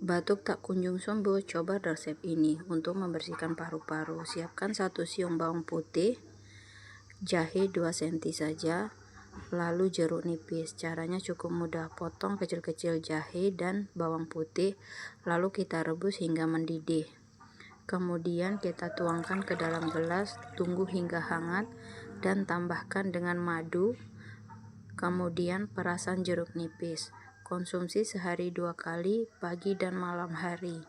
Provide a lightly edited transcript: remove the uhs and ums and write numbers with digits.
Batuk tak kunjung sembuh, coba resep ini. Untuk membersihkan paru-paru, siapkan 1 siung bawang putih, jahe 2 cm saja, lalu jeruk nipis. Caranya cukup mudah, potong kecil-kecil jahe dan bawang putih, lalu kita rebus hingga mendidih. Kemudian kita tuangkan ke dalam gelas, tunggu hingga hangat, dan tambahkan dengan madu, kemudian perasan jeruk nipis. Konsumsi sehari 2 kali, pagi dan malam hari.